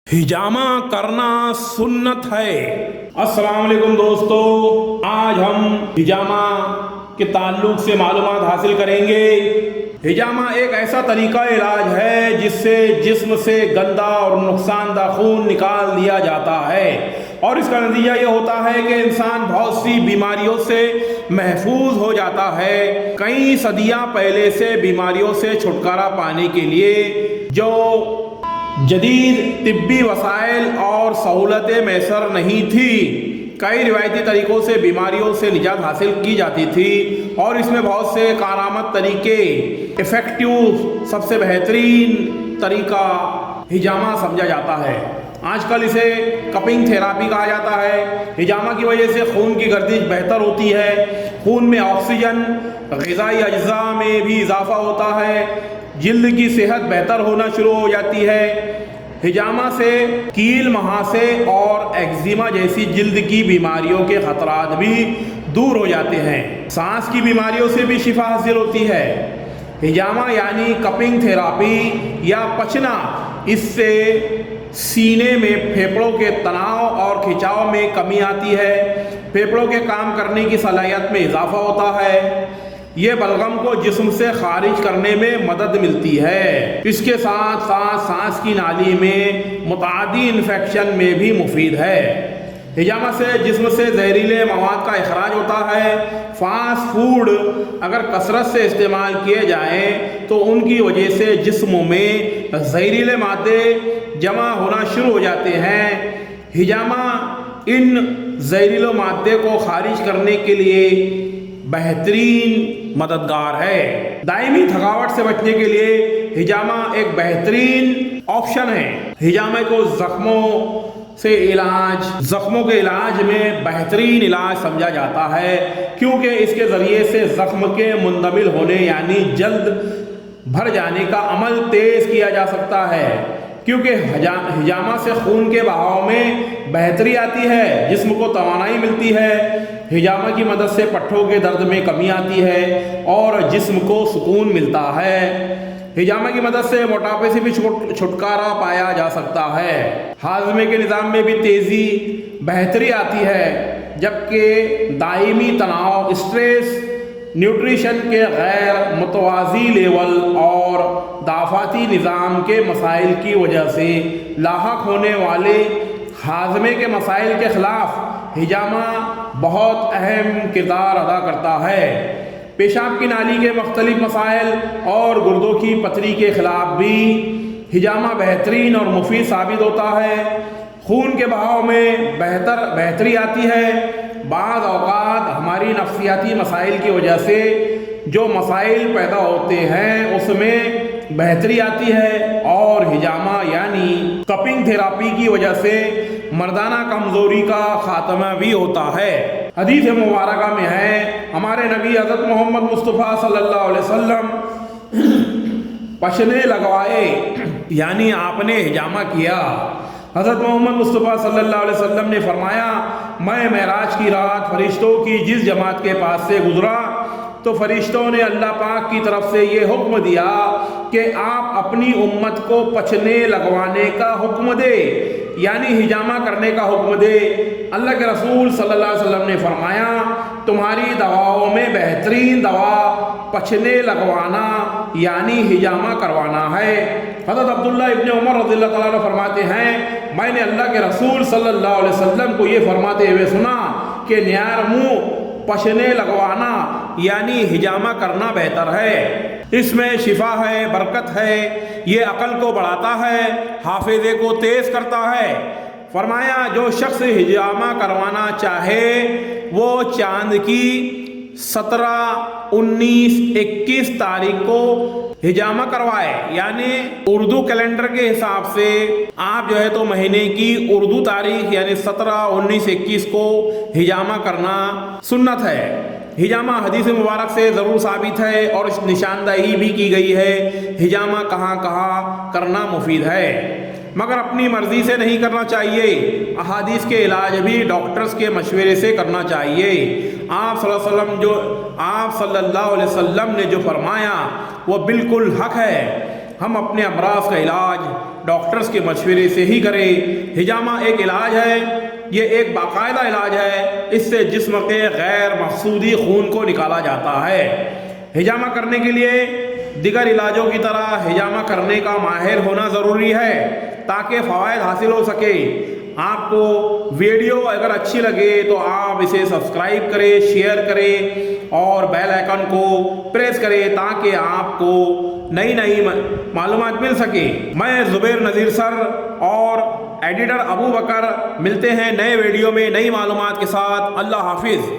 हिजामा करना सुन्नत है। अस्सलाम वालेकुम दोस्तों, आज हम हिजामा के ताल्लुक से मालूमात हासिल करेंगे। हिजामा एक ऐसा तरीका इलाज है जिससे जिस्म से गंदा और नुकसानदा खून निकाल दिया जाता है और इसका नतीजा ये होता है कि इंसान बहुत सी बीमारियों से महफूज हो जाता है। कई सदियां पहले से बीमारियों से छुटकारा पाने के लिए जो जदीद तिब्बी वसाइल और सहूलतें मैसर नहीं थी, कई रिवायती तरीक़ों से बीमारियों से निजात हासिल की जाती थी और इसमें बहुत से कारामद तरीके, इफ़ेक्टिव सबसे बेहतरीन तरीका हिजामा समझा जाता है। आजकल इसे कपिंग थेरापी कहा जाता है। हिजामा की वजह से खून की गर्दिश बेहतर होती है, खून में ऑक्सीजन, ग़िज़ाई अज्जा में भी इजाफ़ा होता है, जिल्द की सेहत बेहतर होना शुरू हो जाती है। हिजामा से कील, महासे और एक्जिमा जैसी जिल्द की बीमारियों के ख़तरात भी दूर हो जाते हैं। सांस की बीमारियों से भी शिफा हासिल होती है। हिजामा यानी कपिंग थेरापी या पचना, इससे सीने में फेफड़ों के तनाव और खिंचाव में कमी आती है, फेफड़ों के काम करने की सलाहियत में इजाफा होता है। ये बलगम को जिस्म से खारिज करने में मदद मिलती है। इसके साथ साथ सांस की नाली में मुतादी इन्फेक्शन में भी मुफीद है। हिजामा से जिस्म से जहरीले मवाद का इखराज होता है। फास्ट फूड अगर कसरत से इस्तेमाल किए जाएं तो उनकी वजह से जिस्म में जहरीले मादे जमा होना शुरू हो जाते हैं। हिजामा इन जहरीले मादे को खारिज करने के लिए बेहतरीन मददगार है। दायमी थकावट से बचने के लिए हिजामा एक बेहतरीन ऑप्शन है। हिजामे को जख्मों के इलाज में बेहतरीन इलाज समझा जाता है, क्योंकि इसके ज़रिए से ज़ख्म के मुंदमिल होने यानी जल्द भर जाने का अमल तेज़ किया जा सकता है। क्योंकि हिजामा से खून के बहाव में बेहतरी आती है, जिस्म को तवानाई मिलती है। हिजामा की मदद से पट्ठों के दर्द में कमी आती है और जिस्म को सुकून मिलता है। हिजामा की मदद से मोटापे से भी छुटकारा पाया जा सकता है। हाजमे के निज़ाम में भी तेज़ी, बेहतरी आती है, जबकि दायमी तनाव, स्ट्रेस, न्यूट्रिशन के गैर मुतवाज़ी लेवल और दाफाती निज़ाम के मसाइल की वजह से लाहक होने वाले हाजमे के मसाइल के ख़िलाफ़ हिजामा बहुत अहम किरदार अदा करता है। पेशाब की नाली के मुख्तलिफ मसाइल और गुर्दों की पथरी के ख़िलाफ़ भी हिजामा बेहतरीन और मुफीद साबित होता है। खून के बहाव में बेहतरी आती है। बाज़ औक़ात हमारी नफ्सियाती मसाइल की वजह से जो मसाइल पैदा होते हैं उसमें बेहतरी आती है और हिजामा यानी कपिंग थेरापी की वजह से मर्दाना कमज़ोरी का ख़ात्मा भी होता है। हदीस मुबारका में है, हमारे नबी हज़रत मोहम्मद मुस्तफ़ा सल्लल्लाहु अलैहि वसल्लम पशने लगवाए, यानी आपने हिजामा किया। हज़रत मोहम्मद मुस्तफ़ा सल्लल्लाहु अलैहि वसल्लम ने फरमाया, मैं मेराज की रात फरिश्तों की जिस जमात के पास से गुज़रा तो फरिश्तों ने अल्लाह पाक की तरफ से ये हुक्म दिया कि आप अपनी उम्मत को पचने लगवाने का हुक्म दे, यानी हिजामा करने का हुक्म दे। अल्लाह के रसूल सल्लल्लाहु अलैहि वसल्लम ने फरमाया, तुम्हारी दवाओं में बेहतरीन दवा पचने लगवाना यानी हिजामा करवाना है। हज़रत अब्दुल्लाह इब्न उमर रज़ियल्लाहु ताला अन्हु फरमाते हैं, मैंने अल्लाह के रसूल सल्लल्लाहु अलैहि वसल्लम को ये फरमाते हुए सुना कि न्यार मुँह पचने लगवाना यानी हिजामा करना बेहतर है। इसमें शिफा है, बरकत है, ये अकल को बढ़ाता है, हाफिज़े को तेज़ करता है। फरमाया, जो शख्स हिजामा करवाना चाहे वो चांद की 17, 19, 21 तारीख को हिजामा करवाए, यानी उर्दू कैलेंडर के हिसाब से आप जो है तो महीने की उर्दू तारीख यानी 17, 19, 21 को हिजामा करना सुन्नत है। हिजामा हदीस मुबारक से ज़रूर साबित है और निशानदही भी की गई है हिजामा कहाँ कहाँ करना मुफीद है, मगर अपनी मर्ज़ी से नहीं करना चाहिए। अहादीस के इलाज भी डॉक्टर्स के मशवरे से करना चाहिए। आप सल्लल्लाहु अलैहि वसल्लम ने जो फरमाया वो बिल्कुल हक है। ہم اپنے امراض کا علاج ڈاکٹرز کے مشورے سے ہی کریں۔ ہجامہ ایک علاج ہے، یہ ایک باقاعدہ علاج ہے، اس سے جسم کے غیر مقصودی خون کو نکالا جاتا ہے۔ ہجامہ کرنے کے لیے دیگر علاجوں کی طرح ہجامہ کرنے کا ماہر ہونا ضروری ہے تاکہ فوائد حاصل ہو سکے۔ آپ کو ویڈیو اگر اچھی لگے تو آپ اسے سبسکرائب کریں، شیئر کریں اور بیل آئیکن کو پریس کریں تاکہ آپ کو نئی معلومات مل سکے۔ میں زبیر نذیر سر اور ایڈیٹر ابو بکر ملتے ہیں نئے ویڈیو میں نئی معلومات کے ساتھ۔ اللہ حافظ۔